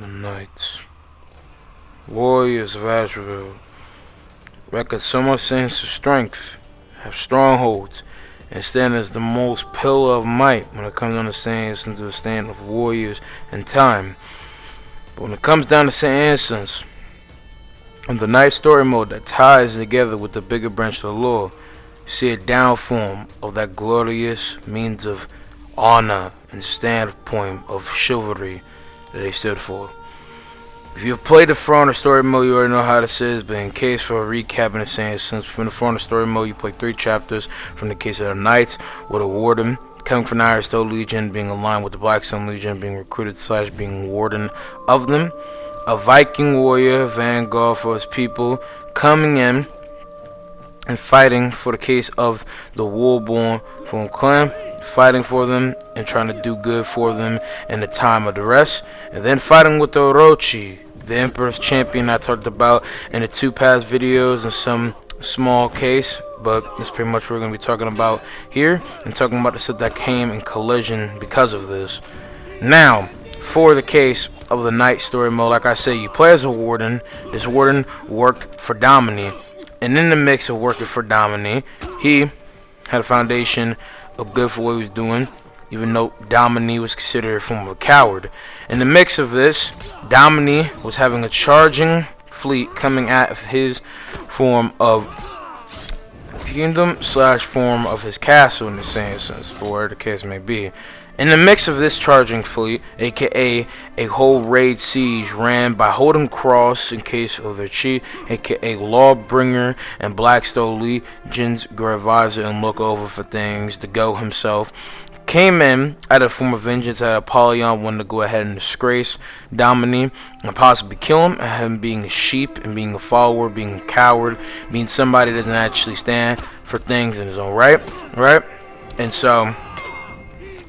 The Knights. Warriors of Azrael. Record so much sense of strength, have strongholds, and stand as the most pillar of might when it comes down to saying into the stand of warriors and time. But when it comes down to St. Instance, on the night story mode that ties together with the bigger branch of the law, see a downform of that glorious means of honor and standpoint of chivalry that they stood for. If you've played the For Honor story mode, you already know how this is, but in case for a recap in the same sense, from the For Honor story mode, you play 3 chapters from the case of the Knights, with a warden coming from the Iron Stone Legion, being aligned with the Blackstone Legion, being recruited / being warden of them, a Viking warrior, vanguard for his people, coming in and fighting for the case of the Warborn from clan, fighting for them and trying to do good for them in the time of duress, and then fighting with the Orochi, the Emperor's champion I talked about in the 2 past videos in some small case, but that's pretty much what we're going to be talking about here, and talking about the stuff that came in collision because of this. Now, for the case of the Night story mode, like I said, you play as a warden. This warden worked for Domini, and in the mix of working for Domini, he had a foundation of good for what he was doing, even though Domini was considered a form of a coward. In the mix of this, Domini was having a charging fleet coming at his form of kingdom / form of his castle in the same sense, for where the case may be. In the mix of this charging fleet, aka a whole raid siege ran by Holding Cross in case of their chief, aka Lawbringer and Blackstone Legion's great advisor and look over for things, the Go himself, came in at a form of vengeance at Apollyon, wanted to go ahead and disgrace Domini and possibly kill him, him being a sheep and being a follower, being a coward, being somebody that doesn't actually stand for things in his own right? And so,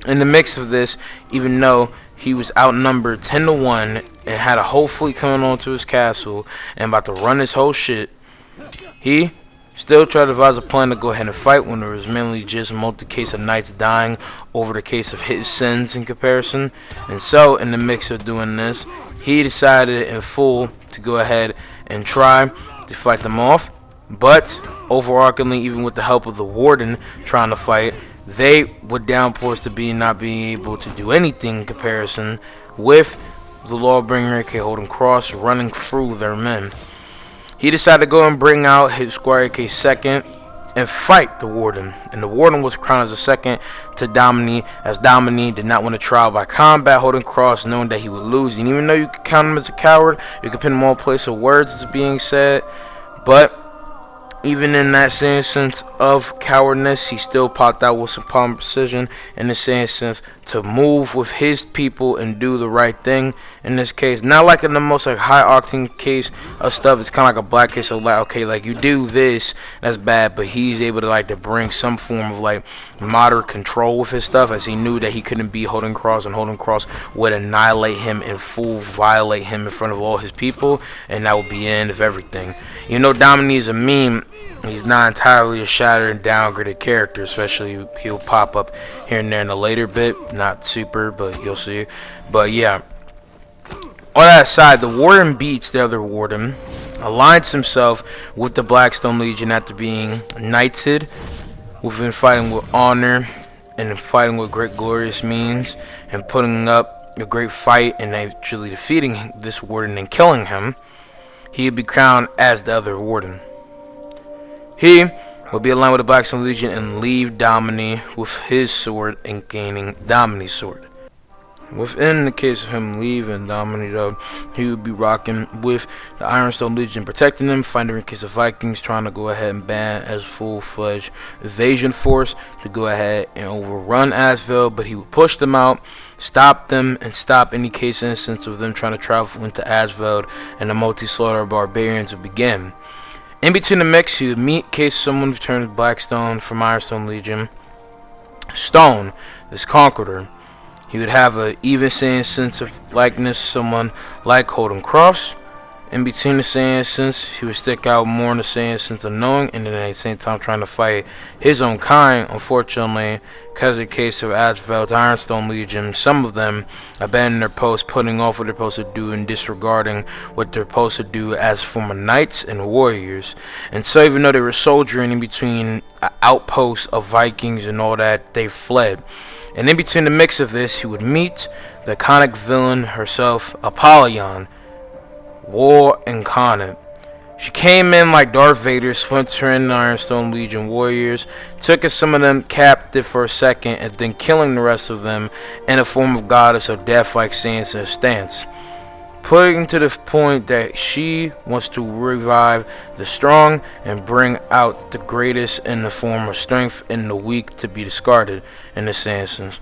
in the mix of this, even though he was outnumbered 10-1 and had a whole fleet coming onto his castle and about to run his whole shit, he still tried to devise a plan to go ahead and fight when there was mainly just multi case of knights dying over the case of his sins in comparison. And so, in the mix of doing this, he decided in full to go ahead and try to fight them off. But, overarchingly, even with the help of the warden trying to fight, they would downpours to be not being able to do anything in comparison with the Lawbringer, aka Holding Cross, running through their men. He decided to go and bring out his squire, aka Second, and fight the warden. And the warden was crowned as a second to Domini, as Domini did not want to trial by combat Holding Cross, knowing that he would lose. And even though you could count him as a coward, you could pin him all place of words as being said, but even in that same sense of cowardness, he still popped out with some palm precision in the same sense to move with his people and do the right thing. In this case, not like in the most high octane case of stuff, it's kind of like a black case of okay, you do this, that's bad, but he's able to to bring some form of moderate control with his stuff, as he knew that he couldn't be Holding Cross, and Holding Cross would annihilate him in full, violate him in front of all his people, and that would be the end of everything. You know, Domini is a meme. He's not entirely a shattered and downgraded character, especially he'll pop up here and there in a later bit. Not super, but you'll see. But yeah, on that side, the warden beats the other warden, aligns himself with the Blackstone Legion after being knighted, within fighting with honor and fighting with great glorious means, and putting up a great fight and actually defeating this warden and killing him. He would be crowned as the other warden. He will be aligned with the Blackstone Legion and leave Domini with his sword and gaining Domini's sword. Within the case of him leaving Domini, though, he would be rocking with the Ironstone Legion, protecting them, fighting in case of Vikings, trying to go ahead and ban as full-fledged invasion force to go ahead and overrun Asvel, but he would push them out, stop them, and stop any case instance of them trying to travel into Asvel, and the multi-slaughter of barbarians would begin. In between the mix, you would meet case someone who turns Blackstone from Ironstone Legion, Stone, this conqueror. He would have a even same sense of likeness, someone like Holding Cross, in between the Saiyan since he would stick out more in the Saiyan sense of knowing, and then at the same time trying to fight his own kind. Unfortunately, because of the case of Asvel's Ironstone Legion, some of them abandon their posts, putting off what they're supposed to do and disregarding what they're supposed to do as former knights and warriors. And so even though they were soldiering in between outposts of Vikings and all that, they fled. And in between the mix of this, he would meet the iconic villain herself, Apollyon, War Incarnate. She came in like Darth Vader, splintering the Ironstone Legion warriors, took some of them captive for a second, and then killing the rest of them in a form of goddess of death like Sansa's stance. Putting to the point that she wants to revive the strong and bring out the greatest in the form of strength and the weak to be discarded in the Sansons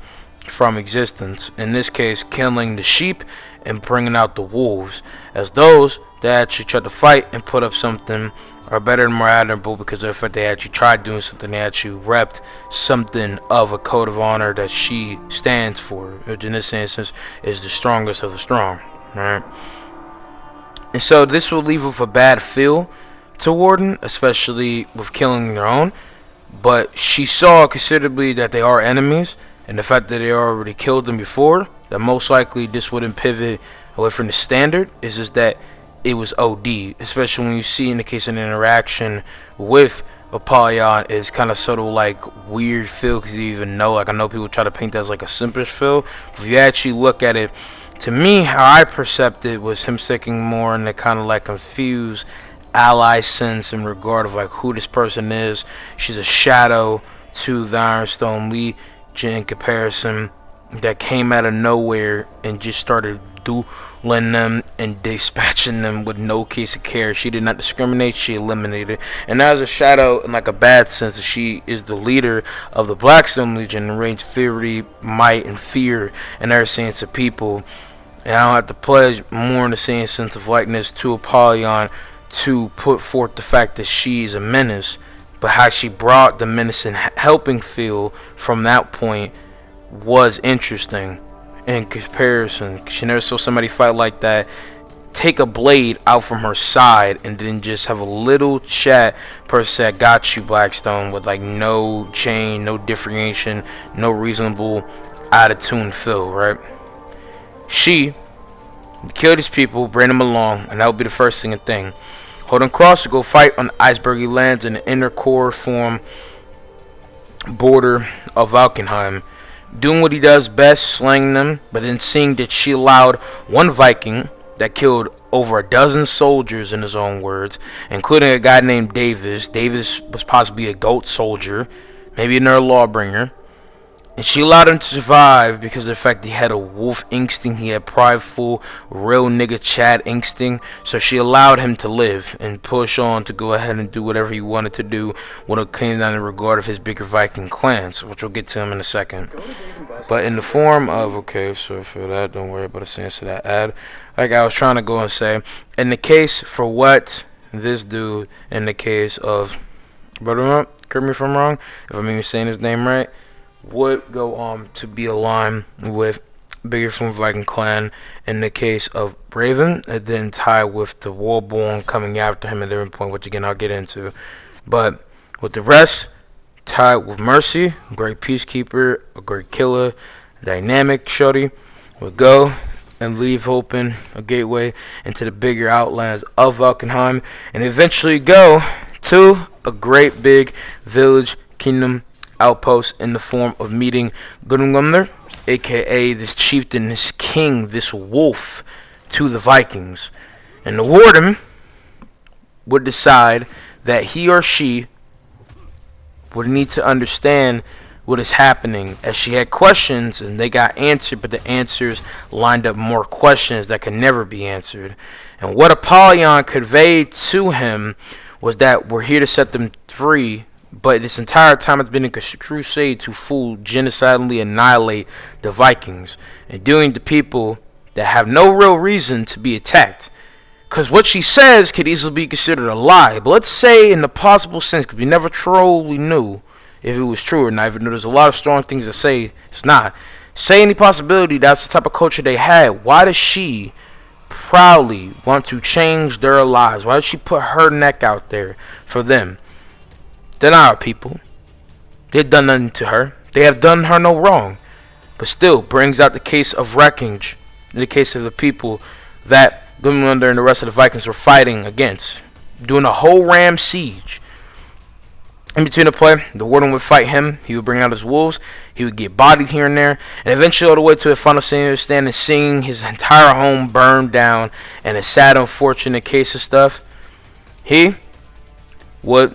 from existence. In this case, killing the sheep and bringing out the wolves, as those that actually tried to fight and put up something are better and more admirable because of the fact they actually tried doing something, they actually repped something of a code of honor that she stands for, which in this instance is the strongest of the strong, right? And so this will leave with a bad feel to Warden, especially with killing their own, but she saw considerably that they are enemies, and the fact that they already killed them before, that most likely this wouldn't pivot away from the standard, is just that it was OD, especially when you see in the case of an interaction with Apollyon, it's kind of subtle, like weird feel, because you even know, like I know people try to paint that as like a simplest feel. If you actually look at it, to me, how I perceived it was him sticking more in the kind of like confused ally sense in regard of like who this person is. She's a shadow to the Ironstone Legion in comparison, that came out of nowhere and just started dueling them and dispatching them with no case of care. She did not discriminate, she eliminated. And as a shadow in like a bad sense, that she is the leader of the Blackstone Legion and reigns fury, might, and fear in her sense of people. And I don't have to pledge more in the same sense of likeness to Apollyon to put forth the fact that she is a menace, but how she brought the menace and helping feel from that point was interesting in comparison. She never saw somebody fight like that, take a blade out from her side, and then just have a little chat per se, got you Blackstone, with like no chain, no differentiation, no reasonable out of tune feel, right? She killed these people, bring them along, and that would be the first thing. Hold on cross to go fight on icebergy lands in the inner core form border of Valkenheim, doing what he does best, slaying them, but then seeing that she allowed one Viking that killed over a dozen soldiers, in his own words, including a guy named Davis. Davis was possibly a goat soldier, maybe another lawbringer. And she allowed him to survive because of the fact he had a wolf instinct, he had prideful, real nigga Chad instinct. So she allowed him to live and push on to go ahead and do whatever he wanted to do when it came down in regard of his bigger Viking clans, which we'll get to him in a second. But in the form of, okay, so for that, don't worry about the sense of that ad. Like I was trying to go and say, in the case for what this dude, in the case of, brother, correct me if I'm wrong, if I'm even saying his name right, would go on to be aligned with bigger from Viking clan in the case of Raven, and then tie with the Warborn coming after him at different point, which again I'll get into. But with the rest, tied with Mercy, a great peacekeeper, a great killer, dynamic shorty, would go and leave open a gateway into the bigger outlands of Valkenheim, and eventually go to a great big village kingdom outpost in the form of meeting Gungundir, aka this chieftain, this king, this wolf to the Vikings. And the warden would decide that he or she would need to understand what is happening, as she had questions and they got answered, but the answers lined up more questions that could never be answered. And what Apollyon conveyed to him was that we're here to set them free, but this entire time it's been a crusade to full genocidally annihilate the Vikings and doing to people that have no real reason to be attacked. Because what she says could easily be considered a lie, but let's say in the possible sense, because we never truly knew if it was true or not, even though there's a lot of strong things to say it's not. Say any possibility that's the type of culture they had, why does she proudly want to change their lives? Why did she put her neck out there for them? They're not our people. They've done nothing to her. They have done her no wrong. But still brings out the case of wreckage, in the case of the people that Guðmundur and the rest of the Vikings were fighting against, doing a whole ram siege. In between the play, the warden would fight him. He would bring out his wolves. He would get bodied here and there, and eventually all the way to the final scene, standing, seeing his entire home burned down, and a sad, unfortunate case of stuff. He would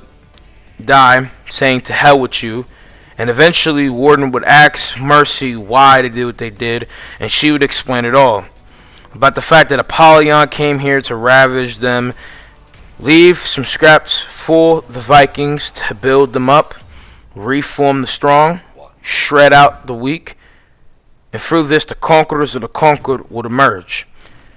die, saying "to hell with you," and eventually Warden would ask Mercy why they did what they did, and she would explain it all about the fact that Apollyon came here to ravage them, leave some scraps for the Vikings to build them up, reform the strong, shred out the weak, and through this the conquerors of the conquered would emerge.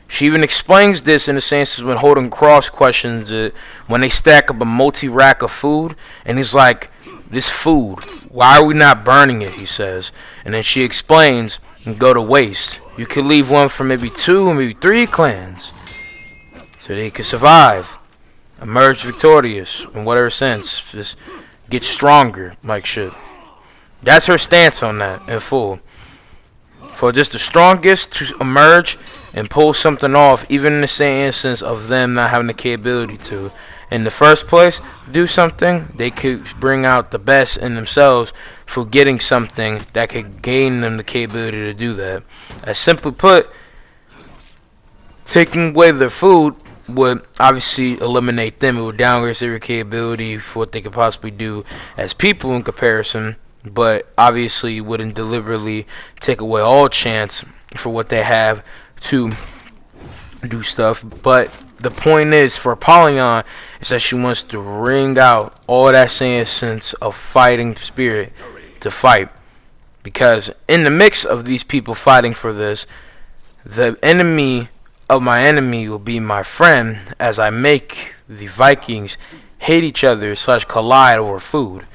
She even explains this in the senses when Holden Cross questions it, when they stack up a multi-rack of food, and he's like, "This food, why are we not burning it?" he says. And then she explains, "And go to waste. You could leave one for maybe 2, maybe 3 clans, so they could survive, emerge victorious in whatever sense, just get stronger like shit." That's her stance on that in full. For just the strongest to emerge and pull something off, even in the same instance of them not having the capability to, in the first place, do something, they could bring out the best in themselves for getting something that could gain them the capability to do that. As simply put, taking away their food would obviously eliminate them. It would downgrade their capability for what they could possibly do as people in comparison, but obviously wouldn't deliberately take away all chance for what they have to do stuff. But the point is, for Apollyon, is that she wants to wring out all that sense of fighting spirit to fight, because in the mix of these people fighting for this, the enemy of my enemy will be my friend, as I make the Vikings hate each other / collide over food.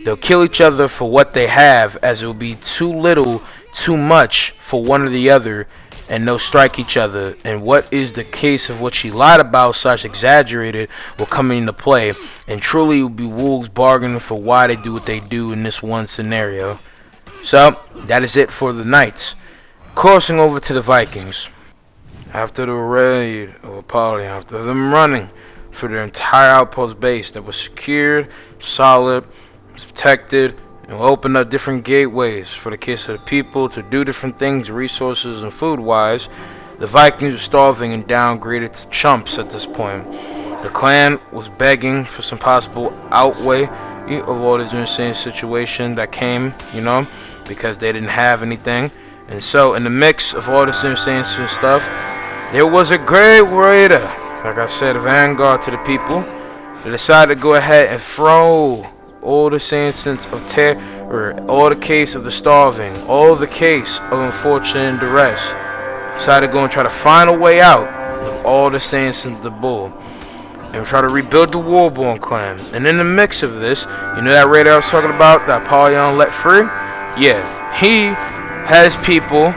They'll kill each other for what they have, as it will be too little, too much for one or the other, and they'll strike each other. And what is the case of what she lied about / exaggerated will come into play, and truly it will be wolves bargaining for why they do what they do in this one scenario. So that is it for the Knights. Crossing over to the Vikings. After the raid of Apollyon, after them running for their entire outpost base that was secured, solid, protected, and will open up different gateways for the case of the people to do different things, resources and food wise, the Vikings were starving and downgraded to chumps at this point. The clan was begging for some possible outweigh of all this insane situation that came, because they didn't have anything. And so in the mix of all this insane stuff, there was a great raider, like I said, vanguard to the people. They decided to go ahead and throw all the sense of terror, all the case of the starving, all the case of unfortunate duress. Decided to go and try to find a way out of all the sense of the bull, and try to rebuild the Warborn clan. And in the mix of this, that raider I was talking about, that Apollyon let free? Yeah, he has people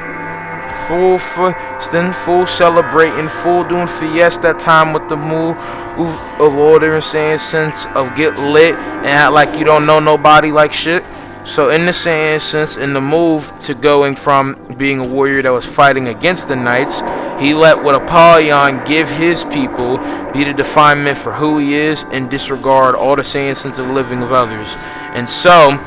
full feasting, full celebrating, full doing fiesta time with the move of all their insane sense of get lit and act like you don't know nobody like shit. So in the same sense, in the move to going from being a warrior that was fighting against the Knights, he let what Apollyon give his people be the definement for who he is, and disregard all the same sense of living of others. And so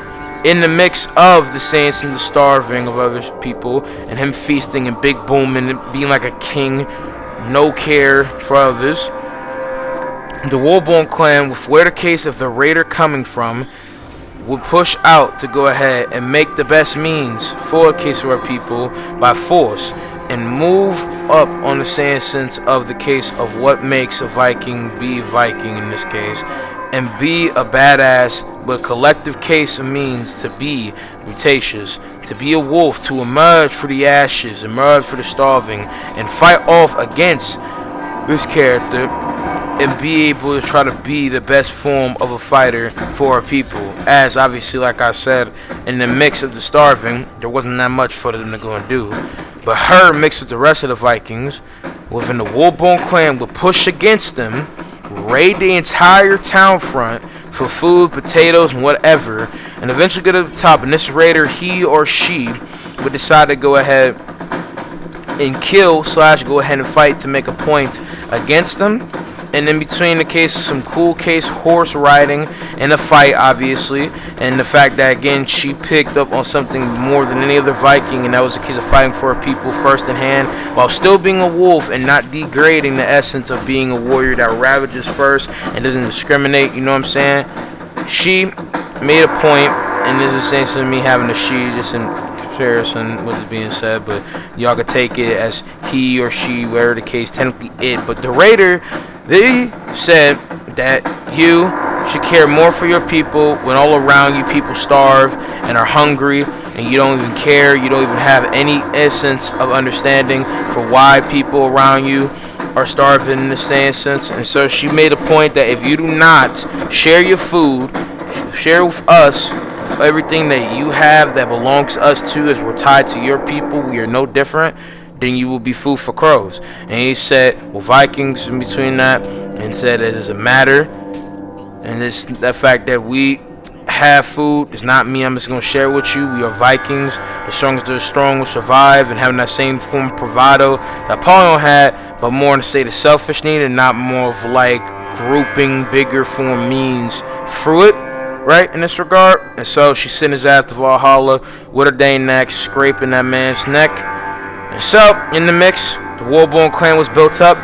in the mix of the saints and the starving of other people, and him feasting and big booming and being like a king, no care for others, the Warborn clan, with where the case of the raider coming from, would push out to go ahead and make the best means for a case of our people by force, and move up on the same sense of the case of what makes a Viking be a Viking in this case, and be a badass, but a collective case of means to be mutacious, to be a wolf, to emerge for the ashes, emerge for the starving, and fight off against this character, and be able to try to be the best form of a fighter for our people. As obviously, like I said, in the mix of the starving, there wasn't that much for them to go and do. But her mixed with the rest of the Vikings within the Wolfbone clan would push against them, raid the entire town front for food, potatoes, and whatever, and eventually get to the top. And this raider, he or she, would decide to go ahead and kill / go ahead and fight to make a point against them. And in between the case, some cool case horse riding and a fight, obviously, and the fact that again she picked up on something more than any other Viking, and that was the case of fighting for her people first in hand, while still being a wolf and not degrading the essence of being a warrior that ravages first and doesn't discriminate. You know what I'm saying? She made a point, and this is essentially me having a she just in comparison what is being said, but y'all could take it as he or she, whatever the case, technically it. But the raider, they said that you should care more for your people when all around you people starve and are hungry, and you don't even care, you don't even have any essence of understanding for why people around you are starving in the same sense. And so she made a point that if you do not share your food, share with us everything that you have that belongs to us too, as we're tied to your people, we are no different, then you will be food for crows. And he said, well, Vikings in between that, and said it doesn't matter, and this the fact that we have food is not me, I'm just going to share with you. We are Vikings. The strongest of the strong will survive, and having that same form of bravado that Apollyon had, but more in the state of selfish need and not more of like grouping bigger form means through it, right, in this regard. And so she sent his ass to Valhalla with her Dane axe, scraping that man's neck. And so in the mix, the Wolfbone clan was built up,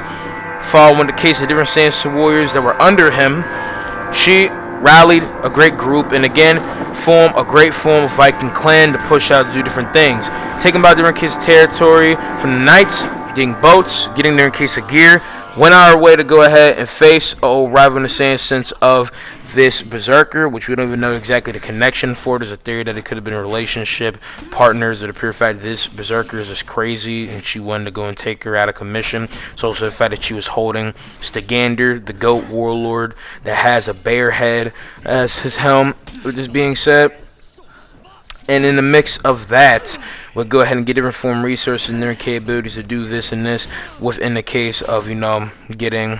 following the case of different Sansa warriors that were under him. She rallied a great group and again formed a great form of Viking clan to push out to do different things, taking about different case of territory from the knights, getting boats, getting there in case of gear, went our way to go ahead and face rival in the same sense of this berserker, which we don't even know exactly the connection for. There's a theory that it could have been a relationship, partners, or the pure fact that this berserker is just crazy and she wanted to go and take her out of commission. It's also the fact that she was holding Stagander, the goat warlord that has a bear head as his helm, with this being said. And in the mix of that, we'll go ahead and get different form resources and their capabilities to do this and this, within the case of, you know, getting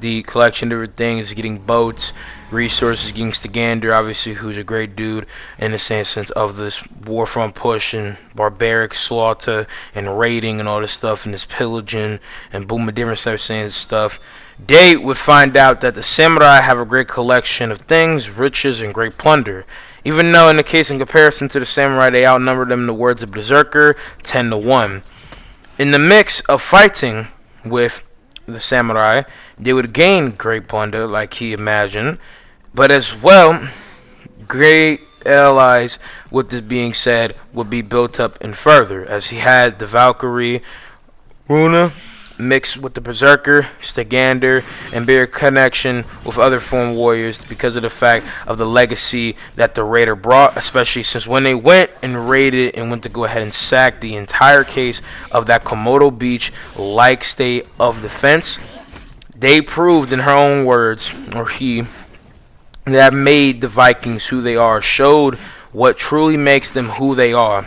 the collection of different things, getting boats, resources, getting Stagander, obviously, who's a great dude in the same sense of this warfront push and barbaric slaughter and raiding and all this stuff and this pillaging and boom, different types of stuff. They would find out that the samurai have a great collection of things, riches, and great plunder. Even though in the case in comparison to the samurai, they outnumbered them, in the words of Berserker, 10-1. In the mix of fighting with the samurai, they would gain great plunder like he imagined, but as well, great allies, with this being said, would be built up and further, as he had the Valkyrie, Runa, mixed with the Berserker, Stagander, and bear connection with other form warriors because of the fact of the legacy that the raider brought, especially since when they went and raided and went to go ahead and sack the entire case of that Komodo Beach like state of defense, they proved in her own words, or he, that made the Vikings who they are, showed what truly makes them who they are.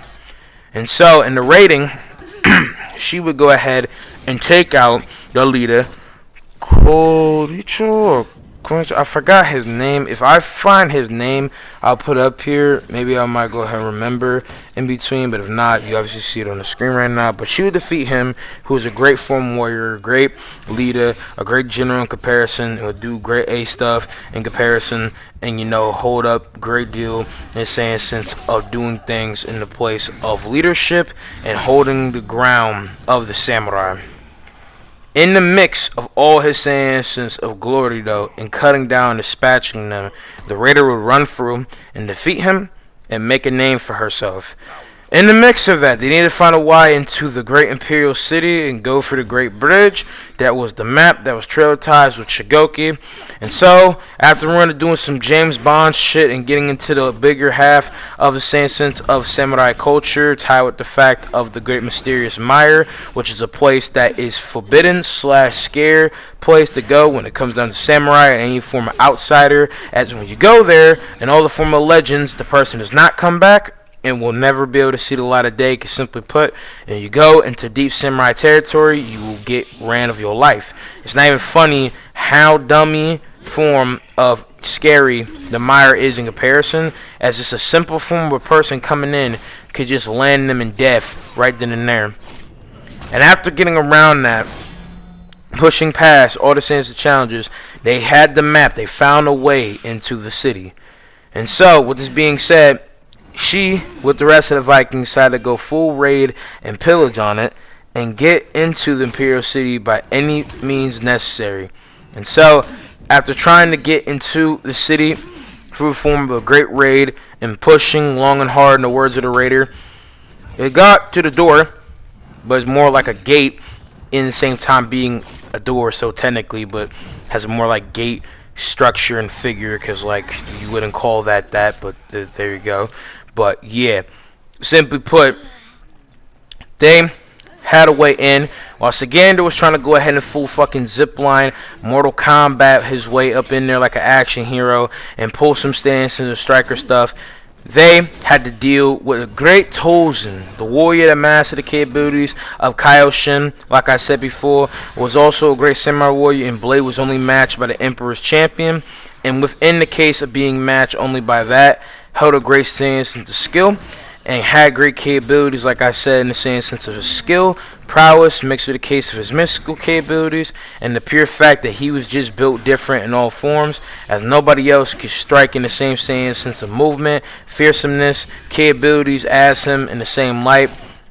And so in the raiding, she would go ahead and take out the leader, Koricho, I forgot his name. If I find his name, I'll put it up here. Maybe I might go ahead and remember in between, but if not, you obviously see it on the screen right now. But she would defeat him, who is a great form warrior, a great leader, a great general in comparison, and would do great A stuff in comparison, and, you know, hold up great deal in saying sense of doing things in the place of leadership and holding the ground of the samurai. In the mix of all his sense of glory, though, and cutting down and dispatching them, the raider would run through and defeat him and make a name for herself. In the mix of that, they needed to find a way into the great imperial city and go for the great bridge. That was the map that was trail ties with Shigoki. And so, after running, doing some James Bond shit and getting into the bigger half of the same sense of samurai culture, tied with the fact of the great mysterious mire, which is a place that is forbidden / scare place to go when it comes down to samurai or any form of outsider, as when you go there and all the former legends, the person does not come back and will never be able to see the light of day, because simply put, and you go into deep samurai territory, you will get ran of your life. It's not even funny how dummy form of scary the mire is in comparison, as just a simple form of a person coming in could just land them in death right then and there. And after getting around that, pushing past all the sins and challenges, they had the map. They found a way into the city. And so, with this being said, she, with the rest of the Vikings, decided to go full raid and pillage on it and get into the Imperial City by any means necessary. And so, after trying to get into the city through the form of a great raid and pushing long and hard, in the words of the raider, it got to the door, but it's more like a gate in the same time being a door, so technically, but has a more like gate structure and figure, because like you wouldn't call that, but there you go. But yeah, simply put, they had a way in, while Sagander was trying to go ahead and full fucking zipline Mortal Kombat his way up in there like an action hero and pull some stances and striker stuff. They had to deal with a great Tozen, the warrior that mastered the capabilities of Kaioshin. Like I said before, was also a great samurai warrior, and Blade was only matched by the Emperor's champion. And within the case of being matched only by that, held a great sense of skill and had great capabilities, like I said, in the same sense of his skill, prowess, mixed with the case of his mystical capabilities, and the pure fact that he was just built different in all forms, as nobody else could strike in the same sense of movement, fearsomeness, capabilities as him in the same light.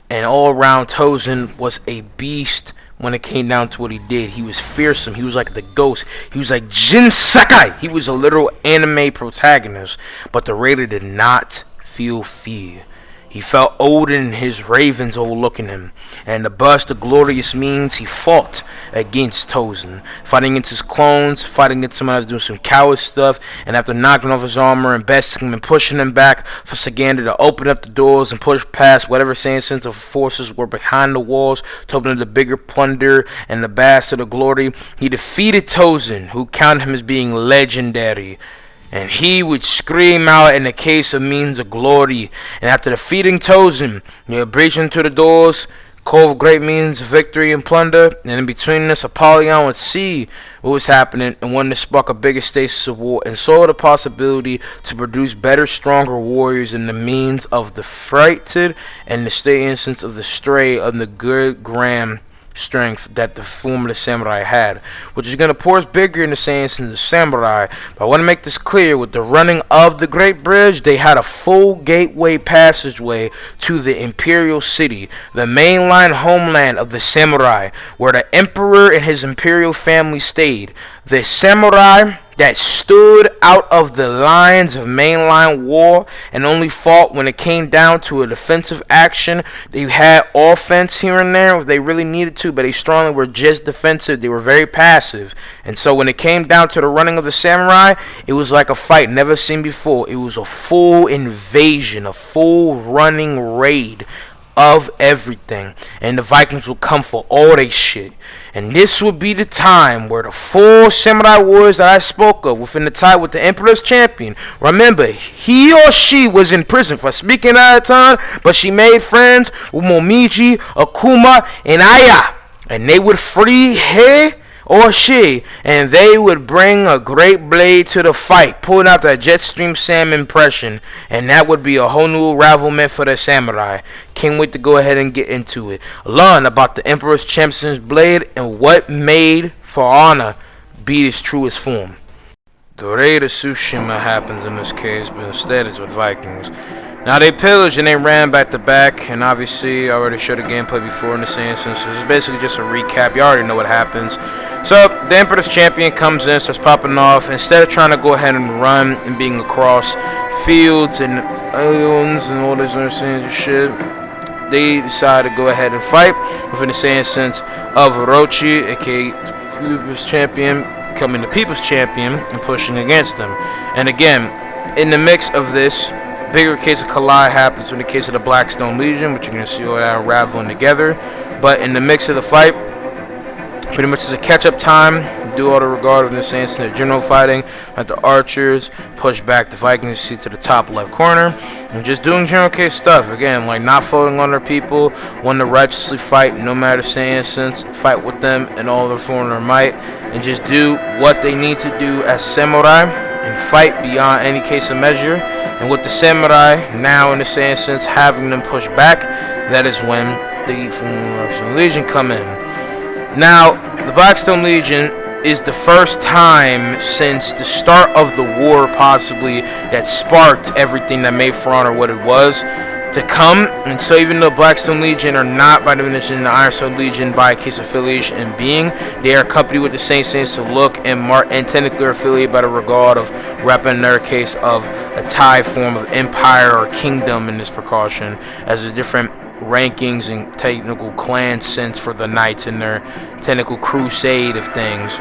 And all around, Tozen was a beast when it came down to what he did. He was fearsome. He was like the ghost. He was like Jin Sakai. He was a literal anime protagonist, but the raider did not feel fear. He felt Odin and his ravens overlooking him, and to bust the glorious means, he fought against Tozen, fighting against his clones, fighting against someone that was doing some coward stuff, and after knocking off his armor and besting him and pushing him back for Sagander to open up the doors and push past whatever sense of forces were behind the walls to open up the bigger plunder and the bastard of glory, he defeated Tozen, who counted him as being legendary. And he would scream out in the case of means of glory. And after defeating Tozen, he would breach into the doors, call great means of victory and plunder. And in between this, Apollyon would see what was happening and wanted to spark a bigger stasis of war, and saw the possibility to produce better, stronger warriors in the means of the frighted and the state instance of the stray of the good grand strength that the form of the samurai had, which is going to pour us bigger in the sense in the samurai. But I want to make this clear: with the running of the Great Bridge, they had a full gateway passageway to the Imperial City, the mainline homeland of the samurai, where the Emperor and his imperial family stayed. The samurai that stood out of the lines of mainline war and only fought when it came down to a defensive action. They had offense here and there if they really needed to, but they strongly were just defensive. They were very passive. And so when it came down to the running of the samurai, it was like a fight never seen before. It was a full invasion, a full running raid of everything, and the Vikings would come for all they shit. And this would be the time where the full samurai warriors that I spoke of within the tie with the Emperor's champion, remember, he or she was in prison for speaking out of turn, but she made friends with Momiji, Akuma, and Aya, and they would free he or she, and they would bring a great blade to the fight, pulling out that Jetstream Sam impression, and that would be a whole new ravelment for the samurai. Can't wait to go ahead and get into it. Learn about the Emperor's Champion's blade and what made For Honor be its truest form. The raid of Tsushima happens in this case, but instead it's with Vikings. Now they pillaged and they ran back to back, and obviously I already showed the gameplay before in the same sense. So it's basically just a recap. You already know what happens. So the Emperor's champion comes in, starts popping off. Instead of trying to go ahead and run and being across fields and islands and all this other shit, they decide to go ahead and fight within the same sense of Orochi, aka People's Champion, becoming the People's Champion and pushing against them. And again, in the mix of this, bigger case of collide happens in the case of the Blackstone Legion, which you're going to see all that unraveling together. But in the mix of the fight, pretty much is a catch-up time do all the regard of the Saints in the general fighting, let the archers push back the Vikings to the top left corner, and just doing general case stuff. Again, like not folding on their people, when to righteously fight, no matter since fight with them and all their form their might, and just do what they need to do as samurai and fight beyond any case of measure. And with the samurai now in the sense having them push back, that is when the Blackstone Legion come in. Now, the Blackstone Legion is the first time since the start of the war, possibly, that sparked everything that made For Honor what it was to come. And so even though Blackstone Legion are not by definition the Ironstone Legion by case affiliation and being, they are accompanied with the same Saints to look and technically are affiliated by the regard of repping in their case of a Thai form of empire or kingdom in this precaution, as a different rankings and technical clan sense for the knights in their technical crusade of things.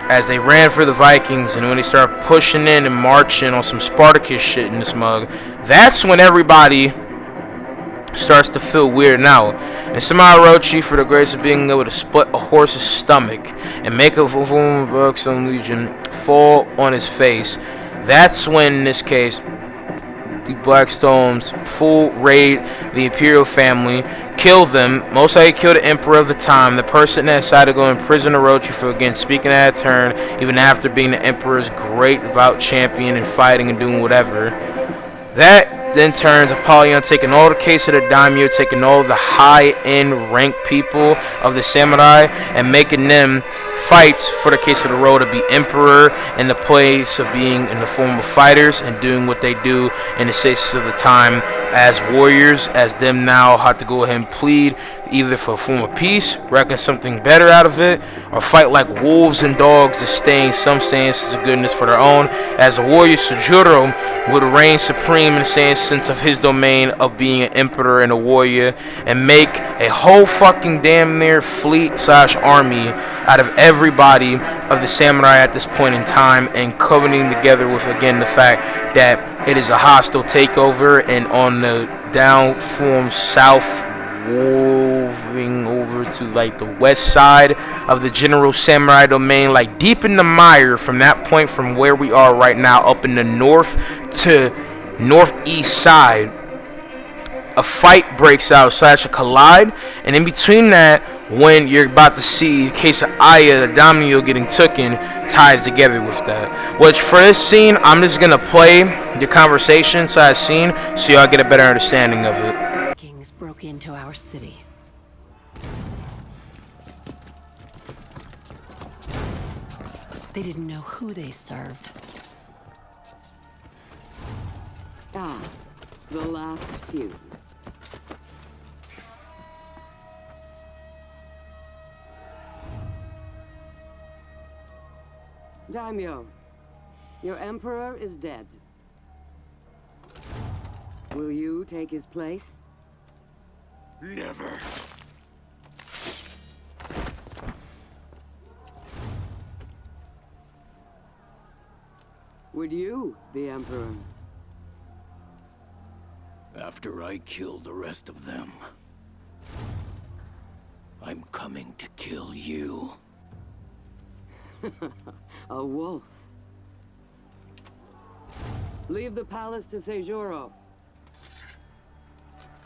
As they ran for the Vikings, and when they started pushing in and marching on some Spartacus shit in this mug, that's when everybody starts to feel weird now. And Samurai Orochi, for the grace of being able to split a horse's stomach and make a form of Blackstone Legion fall on his face, that's when, in this case, the Blackstones full raid the Imperial family, kill them, most likely kill the Emperor of the time, the person that decided to go imprison Orochi for, again, speaking out of turn, even after being the Emperor's great bout champion and fighting and doing whatever. That then turns Apollyon taking all the case of the daimyo, taking all the high-end ranked people of the samurai, and making them fight for the case of the role to be emperor in the place of being in the form of fighters and doing what they do in the stasis of the time as warriors, as them now have to go ahead and plead either for a form of peace, reckon something better out of it, or fight like wolves and dogs to stain some stances of goodness for their own, as a warrior Sujuro would reign supreme in the same sense of his domain of being an emperor and a warrior, and make a whole fucking damn near fleet / army out of everybody of the samurai at this point in time, and covenanting together with, again, the fact that it is a hostile takeover, and on the downform south, moving over to like the west side of the general samurai domain, like deep in the mire from that point from where we are right now up in the north to northeast side, a fight breaks out / a collide, and in between that, when you're about to see the case of Aya, the daimyo getting taken, ties together with that. Which for this scene, I'm just gonna play the conversation side scene so y'all get a better understanding of it. Kings broke into our city. They didn't know who they served. Ah, the last few. Daimyo, your emperor is dead. Will you take his place? Never. Would you be emperor? After I kill the rest of them, I'm coming to kill you. A wolf. Leave the palace to Seijuro.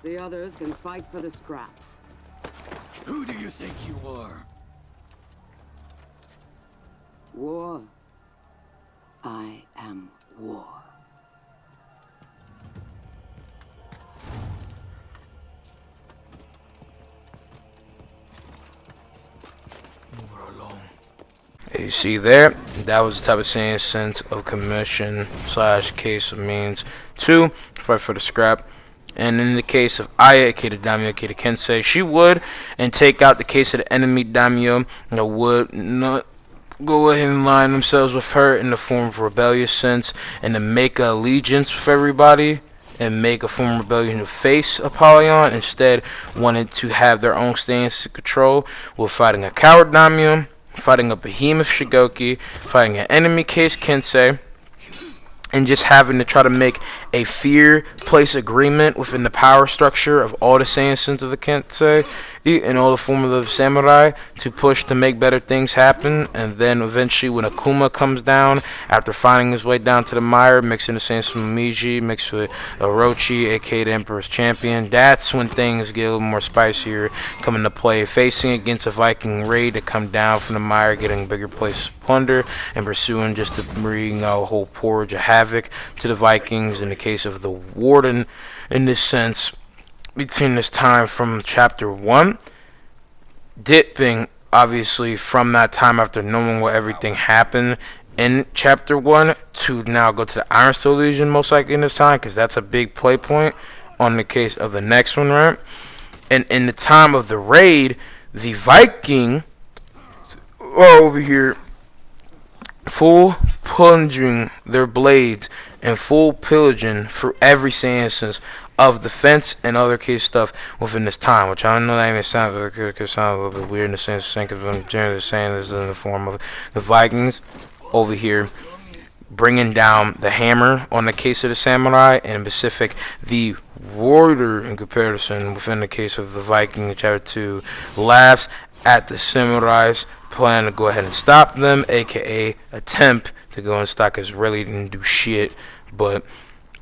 The others can fight for the scraps. Who do you think you are? War. I am war. Move it along. You see there, that was the type of sense of commission / case of means to fight for the scrap. And in the case of Aya, aka the daimyo, aka the Kensei, she would and take out the case of the enemy daimyo, that would not go ahead and line themselves with her in the form of rebellious sense, and to make an allegiance with everybody and make a form of rebellion to face Apollyon. Instead, wanted to have their own stance and control, with fighting a coward daimyo, fighting a behemoth Shigoki, fighting an enemy case Kensei, and just having to try to make a fear place agreement within the power structure of all the Saiyans of the Kensei, in all the forms of the samurai to push to make better things happen. And then eventually when Akuma comes down after finding his way down to the mire, mixing the Saints from Miji mixed with Orochi, aka the Emperor's champion, that's when things get a little more spicier, come into play, facing against a Viking raid to come down from the mire, getting a bigger place of plunder and pursuing just to bring a whole porridge of havoc to the Vikings. In the case of the Warden, in this sense, between this time from chapter 1, dipping obviously from that time after knowing what everything happened in chapter 1 to now go to the Ironstone Legion, most likely in this time, because that's a big play point on the case of the next one, right? And in the time of the raid, the Viking are over here full plunging their blades and full pillaging for every instance of defense and other case stuff within this time, which I know that even sounds like it could sound a little bit weird in the sense because I'm generally saying this in the form of the Vikings over here bringing down the hammer on the case of the samurai, and in specific the warrior in comparison within the case of the Viking in chapter 2 laughs at the samurais plan to go ahead and stop them, aka attempt to go and stop, because really didn't do shit. But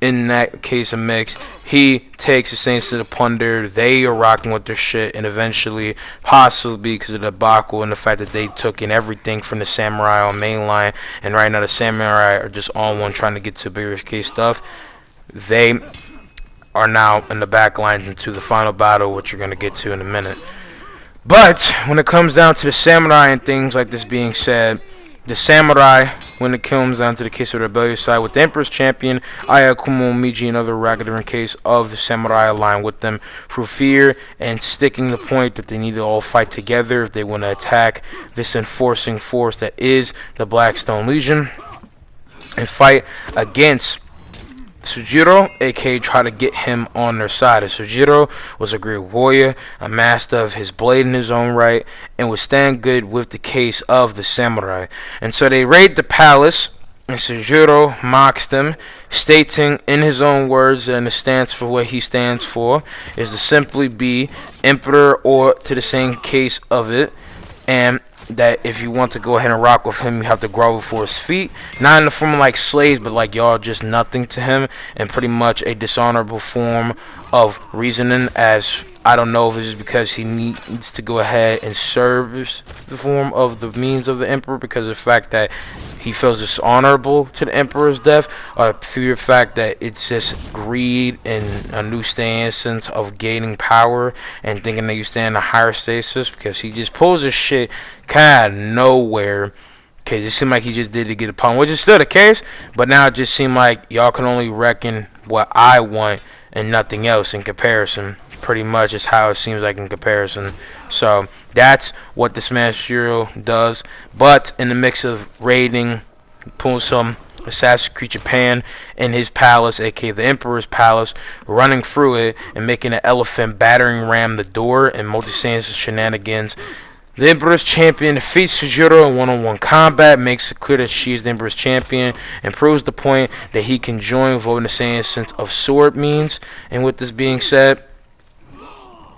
in that case of Mix, he takes the Saints to the plunder. They are rocking with their shit, and eventually, possibly because of the debacle and the fact that they took in everything from the samurai on mainline, and right now the samurai are just on one trying to get to bigger case stuff. They are now in the back lines into the final battle, which you're going to get to in a minute. But when it comes down to the samurai and things like this being said, the samurai, when it comes down to the case of the rebellious side, with the Emperor's champion, Ayakumo, Miji, and other regular in case of the samurai align with them through fear and sticking the point that they need to all fight together if they want to attack this enforcing force that is the Blackstone Legion and fight against Sujiro, aka try to get him on their side. As Sujiro was a great warrior, a master of his blade in his own right, and would stand good with the case of the samurai. And so they raid the palace, and Sujiro mocks them, stating in his own words, and the stance for what he stands for is to simply be emperor, or to the same case of it, and that if you want to go ahead and rock with him, you have to grovel before his feet. Not in the form of like slaves, but like y'all just nothing to him, and pretty much a dishonorable form of reasoning, as I don't know if it's because he needs to go ahead and serve the form of the means of the emperor because of the fact that he feels dishonorable to the emperor's death, or through the fact that it's just greed and a new stance of gaining power and thinking that you stand in a higher status, because he just pulls his shit kind of nowhere. Okay, it seemed like he just did to get a pun, which is still the case, but now it just seemed like y'all can only reckon what I want and nothing else in comparison. Pretty much is how it seems like in comparison. So that's what this man Shiro does. But in the mix of raiding, pulling some Assassin's Creed Japan in his palace, aka the Emperor's palace, running through it and making an elephant battering ram the door and multi-sans shenanigans, the Emperor's champion defeats Sujiro in one-on-one combat, makes it clear that she is the Emperor's champion, and proves the point that he can join with what the same sense of sword means. And with this being said,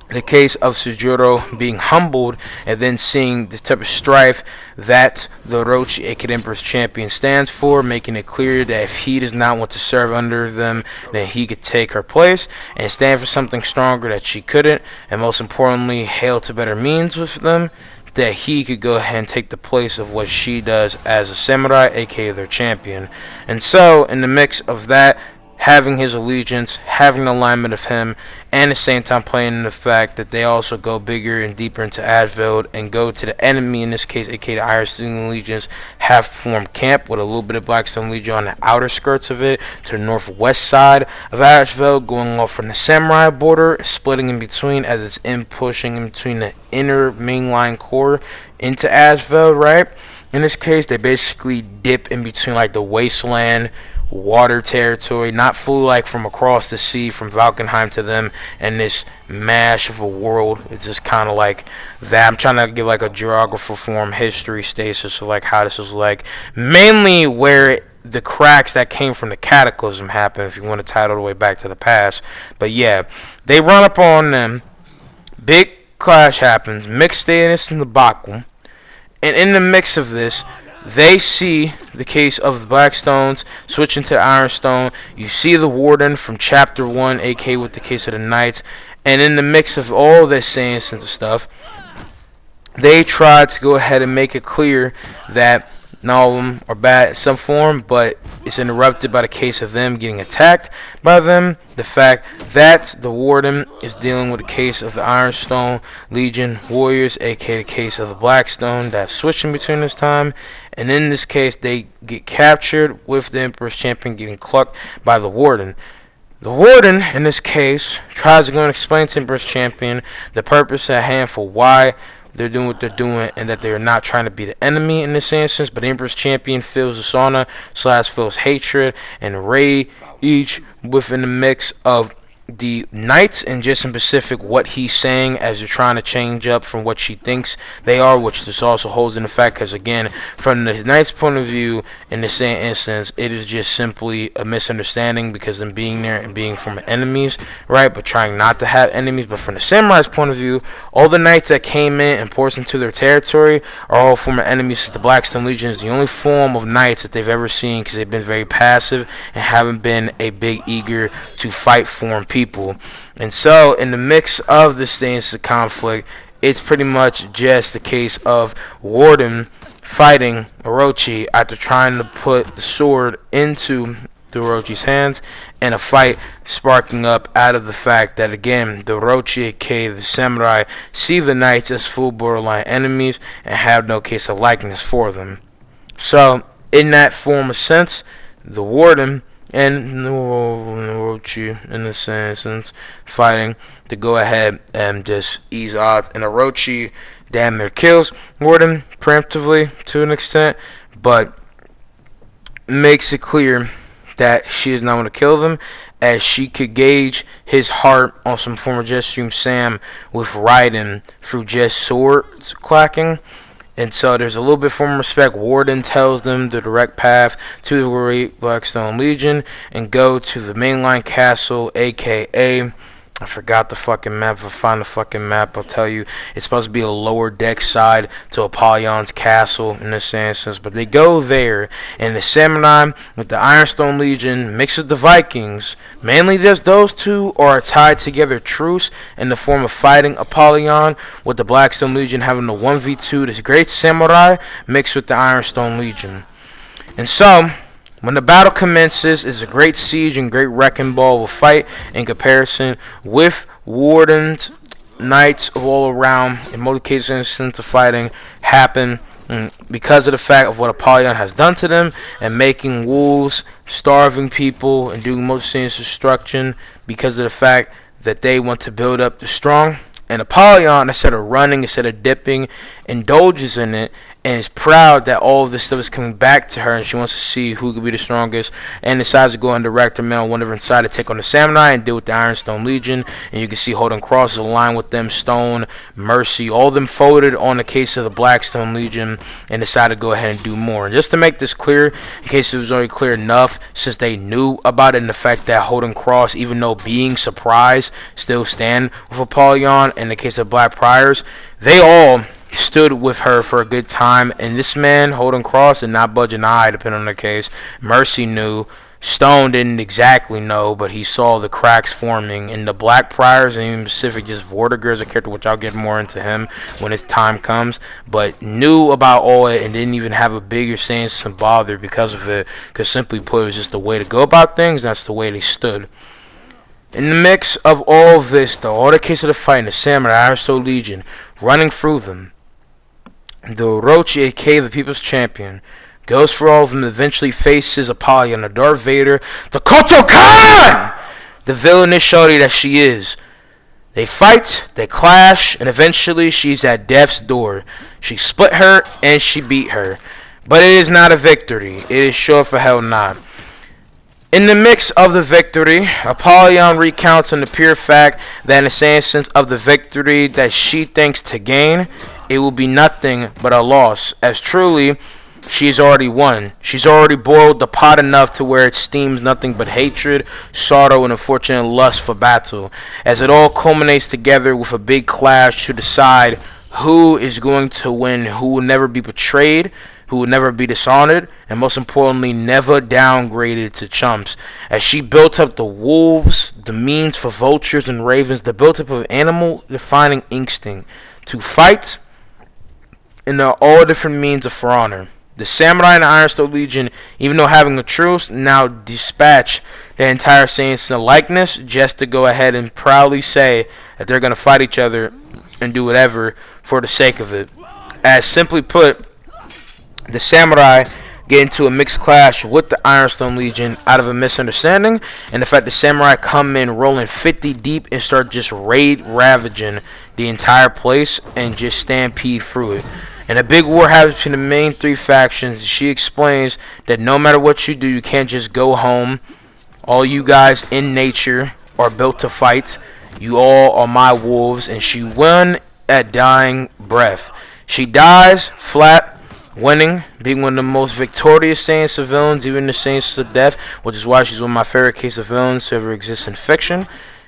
the case of Sujiro being humbled and then seeing this type of strife that the Orochi, aka Emperor's champion, stands for, making it clear that if he does not want to serve under them, then he could take her place and stand for something stronger that she couldn't, and most importantly, hail to better means with them, that he could go ahead and take the place of what she does as a samurai, aka their champion. And so, in the mix of that, having his allegiance, having the alignment of him, and at the same time playing in the fact that they also go bigger and deeper into Asveld and go to the enemy, in this case aka the Ironstone Legions, have formed camp with a little bit of Blackstone Legion on the outer skirts of it to the northwest side of Asveld, going off from the samurai border, splitting in between as it's pushing in between the inner mainline core into Asveld, right? In this case, they basically dip in between like the wasteland water territory, not fully like from across the sea from Valkenheim to them, and this mash of a world. It's just kind of like that. I'm trying to give like a geographical form history stasis of like how this is like mainly where the cracks that came from the cataclysm happened, if you want to tie it all the way back to the past. But yeah, they run up on them, big clash happens. Mix Stannis and the Baku. And in the mix of this, they see the case of the Blackstones switching to Ironstone. You see the Warden from Chapter 1, aka with the case of the Knights. And in the mix of all this saying and stuff, they tried to go ahead and make it clear that not all of them are bad in some form, but it's interrupted by the case of them getting attacked by them. The fact that the Warden is dealing with a case of the Ironstone Legion warriors, aka the case of the Blackstone that's switching between this time. And in this case, they get captured with the Emperor's Champion getting clucked by the Warden. The Warden, in this case, tries to go and explain to Emperor's Champion the purpose at hand for why they're doing what they're doing, and that they're not trying to be the enemy in this instance. But the Emperor's Champion feels dishonor / feels hatred and rage within the mix of the Knights, and just in specific what he's saying as they're trying to change up from what she thinks they are, which this also holds in effect, because again, from the Knights' point of view, in the same instance, it is just simply a misunderstanding because them being there and being former enemies, right, but trying not to have enemies. But from the Samurai's point of view, all the Knights that came in and forced into their territory are all former enemies. The Blackstone Legion is the only form of Knights that they've ever seen, because they've been very passive and haven't been a big eager to fight for people. And so in the mix of this stance of conflict, it's pretty much just the case of Warden fighting Orochi after trying to put the sword into the Orochi's hands, and a fight sparking up out of the fact that again the Orochi, aka the samurai, see the Knights as full borderline enemies and have no case of likeness for them. So in that form of sense, the Warden and Orochi, in this sense, fighting to go ahead and just ease odds. And Orochi damn near kills Warden preemptively to an extent, but makes it clear that she is not going to kill them, as she could gauge his heart on some former Jetstream Sam with Raiden through just swords clacking. And so there's a little bit from respect. Warden tells them the direct path to the Great Blackstone Legion and go to the mainline castle, aka I forgot the fucking map. If I find the fucking map, I'll tell you. It's supposed to be a lower deck side to Apollyon's castle in this instance. But they go there, and the Samurai with the Ironstone Legion mixed with the Vikings, mainly just those two, are tied together truce in the form of fighting Apollyon, with the Blackstone Legion having the 1v2, this great Samurai mixed with the Ironstone Legion. And so when the battle commences, it's a great siege and great wrecking ball will fight in comparison with Warden's Knights of all around. In most cases, instances of fighting happen because of the fact of what Apollyon has done to them, and making wolves, starving people, and doing most serious destruction because of the fact that they want to build up the strong. And Apollyon, instead of running, instead of dipping, indulges in it and is proud that all of this stuff is coming back to her, and she wants to see who could be the strongest, and decides to go on direct her mail one of her inside to take on the Samurai and deal with the Ironstone Legion. And you can see Holden Cross is aligned with them, Stone, Mercy, all of them folded on the case of the Blackstone Legion, and decided to go ahead and do more. And just to make this clear, in case it was already clear enough, since they knew about it, and the fact that Holden Cross, even though being surprised, still stand with Apollyon. In the case of Black Priors, they all stood with her for a good time, and this man, Holden Cross, did not budge an eye depending on the case. Mercy knew, Stone didn't exactly know, but he saw the cracks forming in the Black Priors, and even specific just Vortigern as a character, which I'll get more into him when his time comes, but knew about all it and didn't even have a bigger sense and bother because of it, because simply put, it was just the way to go about things. That's the way they stood. In the mix of all of this, though, all the case of the fight, the Samurai, Ironstone Legion, running through them, the Orochi, aka the People's Champion, goes for all of them, eventually faces Apollyon, the Darth Vader, the Koto Khan, the villainous shorty that she is. They fight, they clash, and eventually she's at death's door. She split her and she beat her. But it is not a victory. It is sure for hell not. In the mix of the victory, Apollyon recounts on the pure fact that in the instance of the victory that she thinks to gain, it will be nothing but a loss, as truly she's already won. She's already boiled the pot enough to where it steams nothing but hatred, sorrow, and unfortunate lust for battle, as it all culminates together with a big clash to decide who is going to win, who will never be betrayed, who will never be dishonored, and most importantly, never downgraded to chumps. As she built up the wolves, the means for vultures and ravens, the built up of animal-defining instinct to fight, and there are all different means of for honor. The samurai and the Ironstone Legion, even though having a truce, now dispatch their entire Saints in likeness just to go ahead and proudly say that they're going to fight each other and do whatever for the sake of it. As simply put, the samurai get into a mixed clash with the Ironstone Legion out of a misunderstanding, and the fact the samurai come in rolling 50 deep and start just raid ravaging the entire place and just stampede through it. And a big war happens between the main three factions. She explains that no matter what you do, you can't just go home. All you guys in nature are built to fight. You all are my wolves, and she won at dying breath. She dies flat, winning, being one of the most victorious Saints of villains, even the Saints of Death, which is why she's one of my favorite case of villains to ever exist in fiction.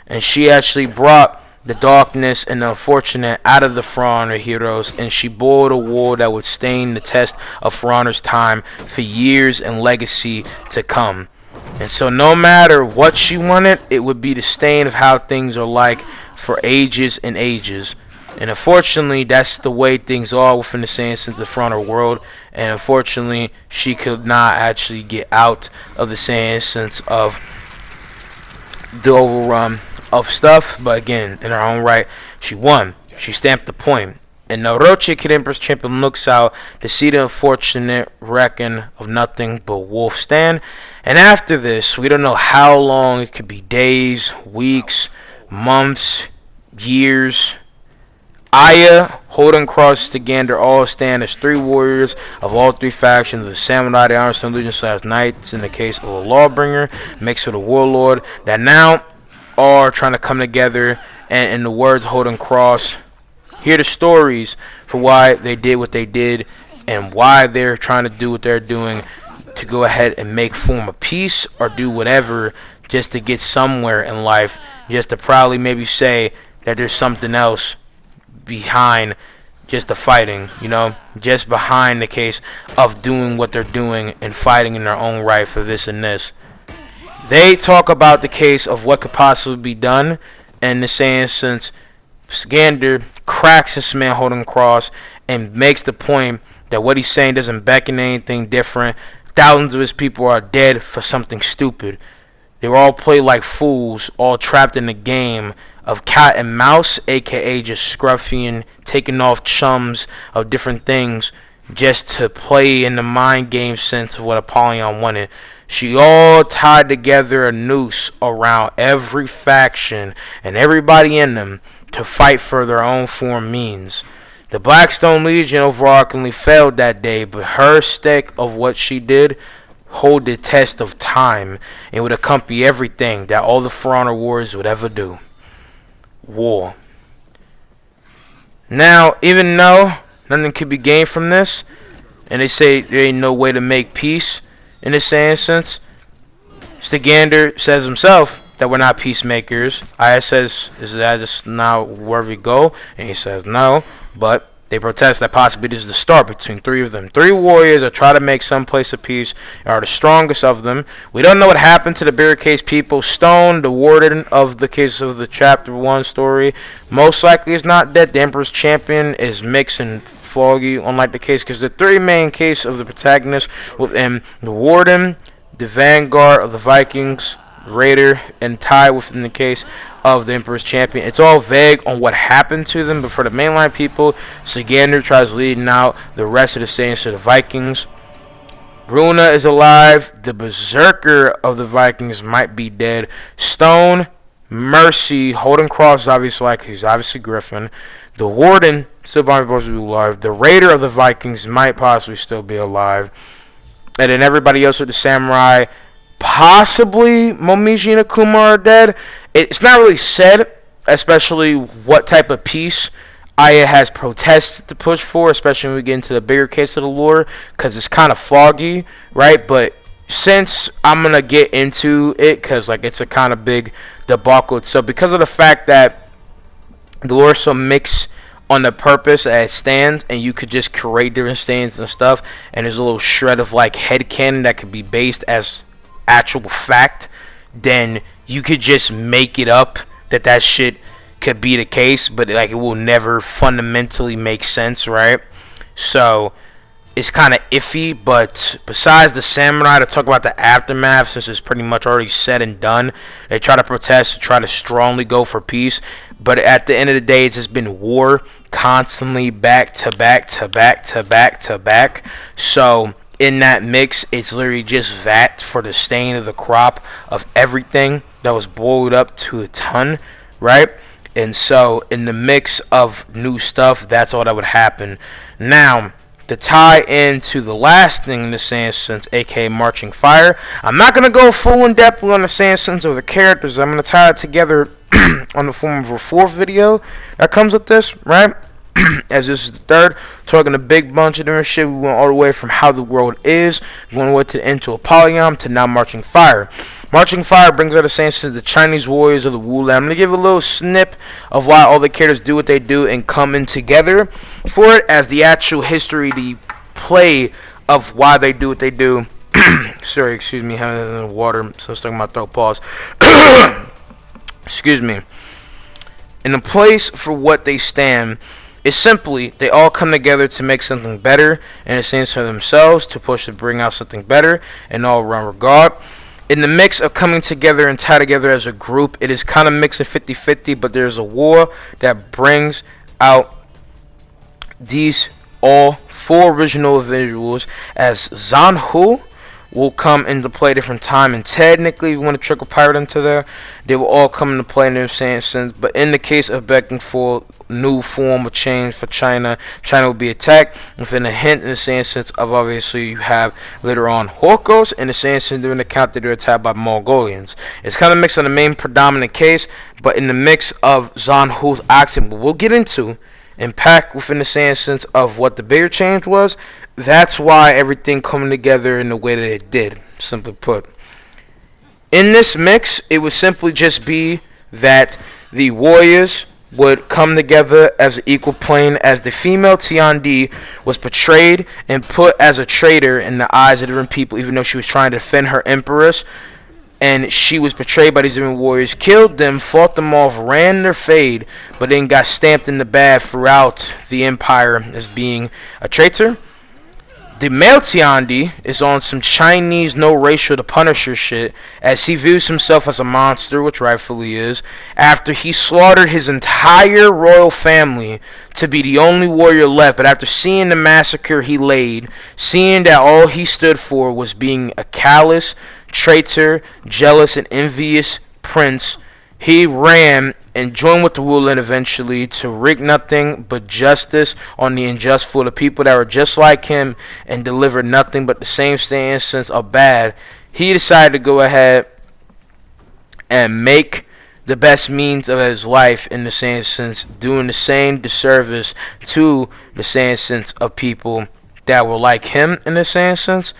And she actually brought the darkness and the unfortunate out of the For Honor heroes, and she bore a war that would stain the test of For Honor's time for years and legacy to come. And so no matter what she wanted, it would be the stain of how things are like for ages and ages. And unfortunately, that's the way things are within the Saints of the For Honor world. And unfortunately, she could not actually get out of the Saints of the overrun of stuff. But again, in her own right, she won. She stamped the point. And Orochi, Kid Empress Champion, looks out to see the unfortunate reckon of nothing but wolf stand. And after this, we don't know how long. It could be days, weeks, months, years. Aya, Holden Cross, Stigander all stand as three warriors of all three factions, the Samurai, the Ironstone Legion / Knights in the case of a Lawbringer, mixed with a Warlord, that now are trying to come together and, in the words of Holden Cross, hear the stories for why they did what they did and why they're trying to do what they're doing to go ahead and make form of peace or do whatever just to get somewhere in life, just to proudly maybe say that there's something else behind just the fighting, you know, just behind the case of doing what they're doing and fighting in their own right for this and this. They talk about the case of what could possibly be done, and the saying since Stigander cracks this man Holden Cross and makes the point that what he's saying doesn't beckon anything different. Thousands of his people are dead for something stupid. They were all played like fools, all trapped in the game of cat and mouse, aka just scruffing, taking off chums of different things just to play in the mind game sense of what Apollyon wanted. She all tied together a noose around every faction and everybody in them to fight for their own form means. The Blackstone Legion overarchingly failed that day, but her stake of what she did hold the test of time and would accompany everything that all the For Honor warriors would ever do. War. Now, even though nothing could be gained from this, and they say there ain't no way to make peace in this instance, Stigander says himself that we're not peacemakers. Aya says, is that just not where we go? And he says no, but they protest that possibly this is the start between three of them. Three warriors that try to make some place of peace are the strongest of them. We don't know what happened to the barricades people. Stone, the warden of the case of the chapter 1 story, most likely is not dead. The Emperor's champion is mixed and foggy, unlike the case, because the three main case of the protagonists within the warden, the vanguard of the Vikings, Raider, and Ty within the case of the Emperor's champion. It's all vague on what happened to them, but for the mainline people, Stigander tries leading out the rest of the Saints to the Vikings. Runa is alive. The Berserker of the Vikings might be dead. Stone, Mercy, Holden Cross is obviously like he's obviously Griffin. The Warden still might be alive. The Raider of the Vikings might possibly still be alive. And then everybody else with the Samurai, possibly Momiji and Akuma are dead. It's not really said, especially what type of peace Aya has protested to push for, especially when we get into the bigger case of the lore, because it's kind of foggy, right? But since I'm gonna get into it, because like it's a kind of big debacle, so because of the fact that the lore is so mixed on the purpose as stands, and you could just create different stands and stuff, and there's a little shred of like headcanon that could be based as actual fact, then you could just make it up that shit could be the case, but like it will never fundamentally make sense, right? So it's kind of iffy. But besides the samurai, to talk about the aftermath, since it's pretty much already said and done, they try to protest, try to strongly go for peace, but at the end of the day, it's just been war constantly, back to back to back to back to back. So in that mix, it's literally just that for the stain of the crop of everything that was boiled up to a ton, right? And so in the mix of new stuff, that's all that would happen. Now, to tie into the last thing in the Saiyan sense, aka Marching Fire, I'm not going to go full in depth on the Saiyan sense of the characters. I'm going to tie it together on the form of a fourth video that comes with this, right? As this is the third, talking a big bunch of different shit. We went all the way from how the world is, going away to into Apollyon, to now Marching Fire. Marching Fire brings out a sense to the Chinese warriors of the Wu Land. I'm going to give a little snip of why all the characters do what they do and coming together for it, as the actual history, the play of why they do what they do. Sorry, excuse me, having water, so stuck in my throat, pause. Excuse me. In the place for what they stand, it's simply they all come together to make something better, and it seems for themselves to push to bring out something better in all around regard. In the mix of coming together and tie together as a group, it is kind of mixed of 50-50, but there's a war that brings out these all four original individuals, as Zanhu will come into play different time, and technically, if you want to trickle pirate into there, they will all come into play in their same sense. But in the case of begging for new form of change for China, China will be attacked within a hint in the same sense of, obviously, you have later on Horkos, in the same sense during the count that they're attacked by Mongolians. It's kind of mixed on the main predominant case, but in the mix of Zanhu's action, we'll get into and pack within the same sense of what the bigger change was. That's why everything coming together in the way that it did, simply put. In this mix, it would simply just be that the warriors would come together as an equal plane, as the female Tiandi was portrayed and put as a traitor in the eyes of different people, even though she was trying to defend her empress. And she was betrayed by these different warriors, killed them, fought them off, ran their fade, but then got stamped in the bad throughout the empire as being a traitor. The male Tiandi is on some Chinese no racial to Punisher shit, as he views himself as a monster, which rightfully is, after he slaughtered his entire royal family to be the only warrior left. But after seeing the massacre he laid, seeing that all he stood for was being a callous, traitor, jealous, and envious prince, he ran and joined with the Wu Land eventually to wreak nothing but justice on the unjust for the people that were just like him and delivered nothing but the same instance of bad. He decided to go ahead and make the best means of his life, in the same sense, doing the same disservice to the same sense of people that were like him, in the same sense,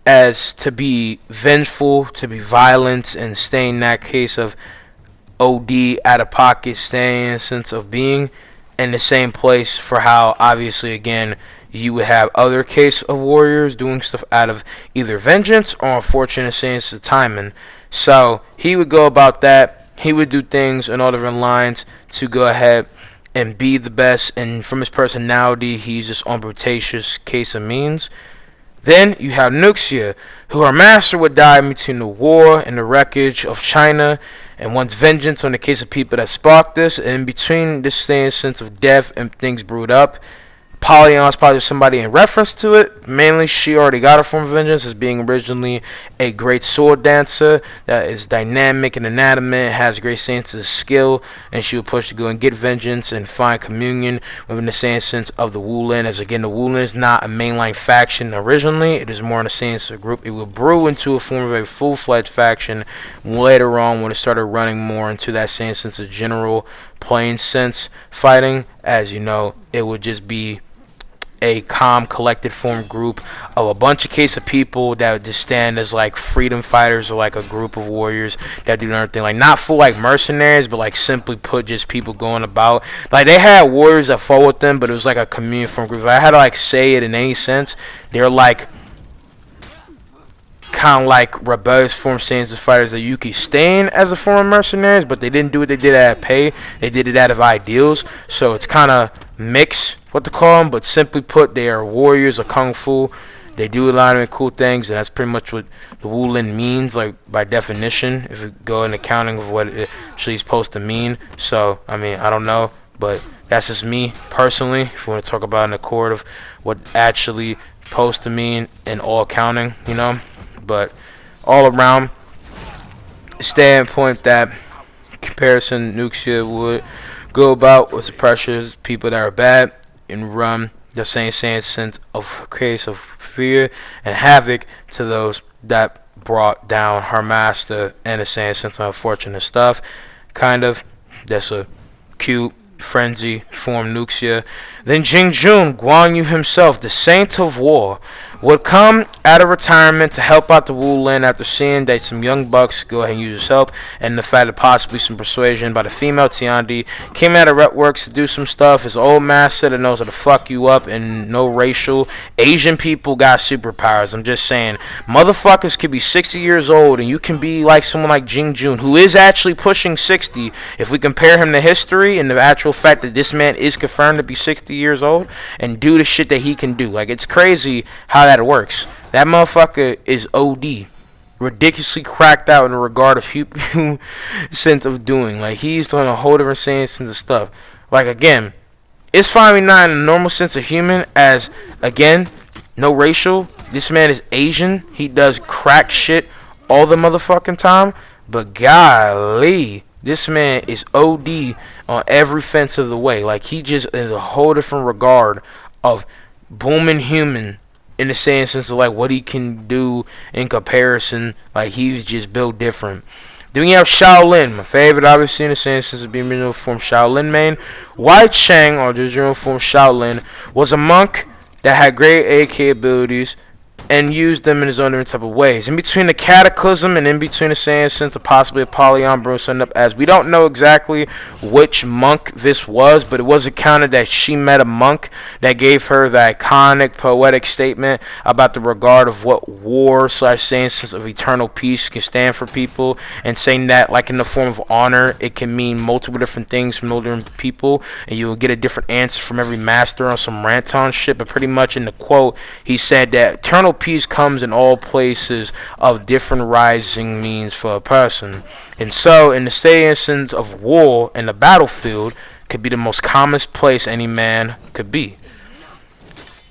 as to be vengeful, to be violent, and stay in that case of OD, out of pocket, staying in a sense of being in the same place, for how obviously again you would have other case of warriors doing stuff out of either vengeance or unfortunate sense of timing. So he would go about that, he would do things in all different lines to go ahead and be the best, and from his personality he's just on brutacious case of means. Then you have Nuxia, who her master would die between the war and the wreckage of China, and wants vengeance on the case of people that sparked this. And in between this same sense of death and things brewed up, Apollyon is probably somebody in reference to it. Mainly, she already got her form of vengeance as being originally a great sword dancer that is dynamic and animate, has great sense of skill, and she would push to go and get vengeance and find communion within the same sense of the Wu Land. As again, the Wu Land is not a mainline faction originally; it is more in the sense of a group. It will brew into a form of a full-fledged faction later on when it started running more into that same sense of general plain sense fighting, as you know, it would just be a calm, collected form group of a bunch of case of people that would just stand as like freedom fighters or like a group of warriors that do their own thing, like not full like mercenaries, but like simply put, just people going about. Like they had warriors that fought with them, but it was like a community form group. If I had to like say it in any sense, they're like kind of like rebellious form Saiyans and fighters that you could stay in as a form of mercenaries, but they didn't do what they did out of pay. They did it out of ideals. So it's kind of mixed, what to call them, but simply put, they are warriors of kung fu. They do a lot of cool things, and that's pretty much what the Wu Lin means, like by definition, if you go in accounting of what it actually is supposed to mean. So I mean, I don't know, but that's just me personally. If you want to talk about an accord of what actually supposed to mean in all accounting, you know. But all around standpoint, that comparison Nuxia would go about with the pressures, people that are bad, and run the same sense of case of fear and havoc to those that brought down her master, and the same sense of unfortunate stuff. Kind of, that's a cute frenzy form Nuxia. Then Jing Jun, Guan Yu himself, the Saint of War, would come out of retirement to help out the Wu Lin after seeing that some young bucks go ahead and use his help, and the fact that possibly some persuasion by the female Tiandi came out of Retworks to do some stuff. His old master that knows how to fuck you up, and no racial. Asian people got superpowers. I'm just saying, motherfuckers could be 60 years old, and you can be like someone like Jing Jun, who is actually pushing 60. If we compare him to history and the actual fact that this man is confirmed to be 60 years old and do the shit that he can do, like, it's crazy how that works. That motherfucker is OD, ridiculously cracked out in the regard of sense of doing. Like, he's doing a whole different sense of stuff. Like, again, it's finally not in a normal sense of human, as again, no racial. This man is Asian. He does crack shit all the motherfucking time. But golly, this man is OD on every fence of the way. Like, he just is a whole different regard of booming human, in the same sense of like what he can do in comparison. Like, he's just built different. Then we have Shaolin, my favorite, obviously, in the same sense of being original form Shaolin main. Wai Chang, or the original form Shaolin, was a monk that had great AK abilities and used them in his own different type of ways. In between the Cataclysm and in between the same sense of possibly Apollyon, Bruce ended up as, we don't know exactly which monk this was, but it was accounted that she met a monk that gave her the iconic poetic statement about the regard of what war / same sense of eternal peace can stand for people, and saying that, like in the form of honor, it can mean multiple different things from multiple different people, and you will get a different answer from every master on some rant on shit. But pretty much in the quote, he said that eternal peace comes in all places of different rising means for a person. And so, in the sense of war in the battlefield, could be the most commonest place any man could be.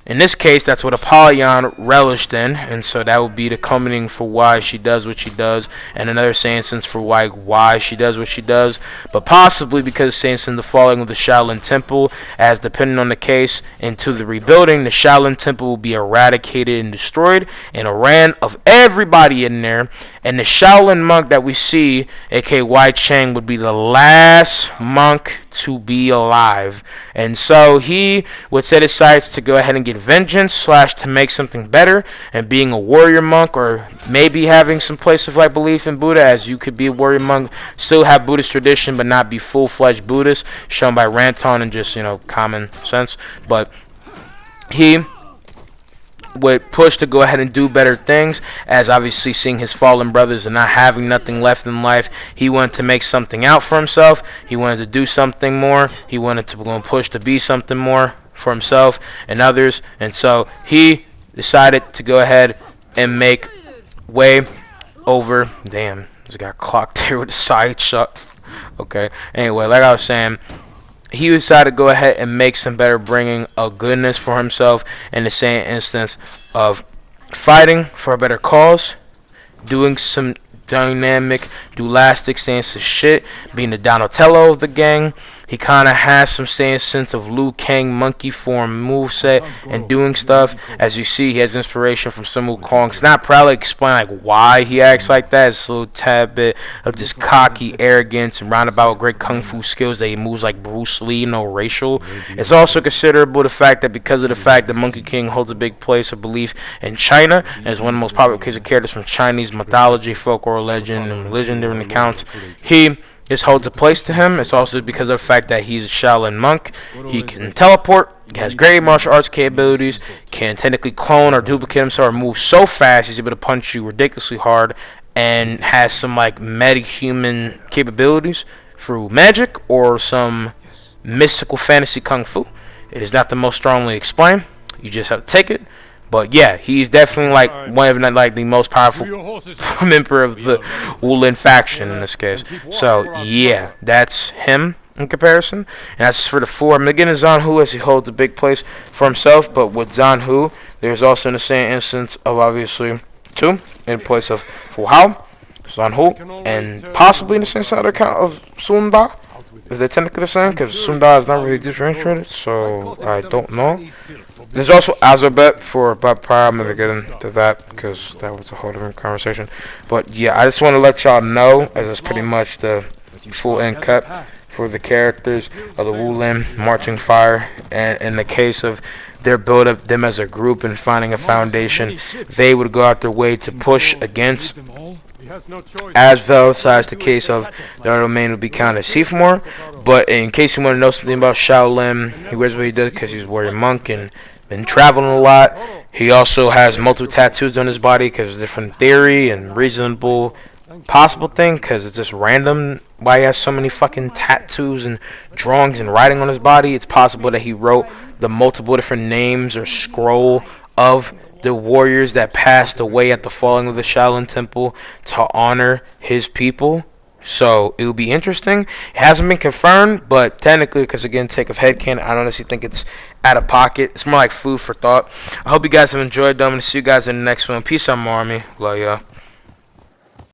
In this case, that's what Apollyon relished in, and so that would be the culminating for why she does what she does, and another sense for why she does what she does, but possibly because since in the falling of the Shaolin Temple, as depending on the case, into the rebuilding, the Shaolin Temple will be eradicated and destroyed, and a ran of everybody in there, and the Shaolin monk that we see, aka Wai Chang, would be the last monk to be alive. And so he would set his sights to go ahead and get vengeance / to make something better, and being a warrior monk, or maybe having some place of like belief in Buddha, as you could be a warrior monk, still have Buddhist tradition, but not be full-fledged Buddhist, shown by Ranton and just, you know, common sense. But he would push to go ahead and do better things, as obviously seeing his fallen brothers and not having nothing left in life, he wanted to make something out for himself. He wanted to do something more. He wanted to go and push to be something more for himself and others, and so he decided to go ahead and make way over. Damn, just got clocked here with a side shot. Okay, anyway, like I was saying, he decided to go ahead and make some better bringing of goodness for himself, in the same instance of fighting for a better cause, doing some dynamic, dualistic stance of shit, being the Donatello of the gang, He kind of has some same sense of Liu Kang monkey form moveset and doing stuff. As you see, he has inspiration from Sun Wukong. It's not probably explain like why he acts like that. It's a little tad bit of just cocky arrogance and roundabout with great kung fu skills that he moves like Bruce Lee, no racial. It's also considerable the fact that because of the fact that Monkey King holds a big place of belief in China as one of the most popular characters from Chinese mythology, folklore, legend, and religion during accounts, this holds a place to him. It's also because of the fact that he's a Shaolin monk. He can teleport, he has great martial arts capabilities, can technically clone or duplicate himself or move so fast he's able to punch you ridiculously hard, and has some like meta-human capabilities through magic or some mystical fantasy kung fu. It is not the most strongly explained. You just have to take it. But yeah, he's definitely like one of the most powerful member of the Wulin faction in this case. So yeah, that's him in comparison. And that's for the 4. Again, Zhan Hu, as he holds a big place for himself. But with Zhan Hu, there's also in the same instance of obviously 2 in place of Fu Hao, Zhan Hu, and possibly in the same side account of Sun Da. Is they technically the same? Because Sun Da is not really differentiated, so I don't know. There's also Azobet for Bob Pryor. I'm going to get into that because that was a whole different conversation. But yeah, I just want to let y'all know, as it's pretty much the full end cut for the characters of the Wulin Marching Fire. And in the case of their build up, them as a group and finding a foundation, they would go out their way to push against, as well as the case of the other main would be kind of Seymour. But in case you want to know something about Shaolin, he wears what he does because he's a warrior monk and been traveling a lot. He also has multiple tattoos on his body because of different theory and reasonable possible thing, because it's just random why he has so many fucking tattoos and drawings and writing on his body. It's possible that he wrote the multiple different names or scroll of the warriors that passed away at the falling of the Shaolin Temple to honor his people. So it will be interesting. It hasn't been confirmed, but technically, because again, take of headcanon, I honestly think it's out of pocket. It's more like food for thought. I hope you guys have enjoyed. I'm going to see you guys in the next one. Peace out, my army. Love ya.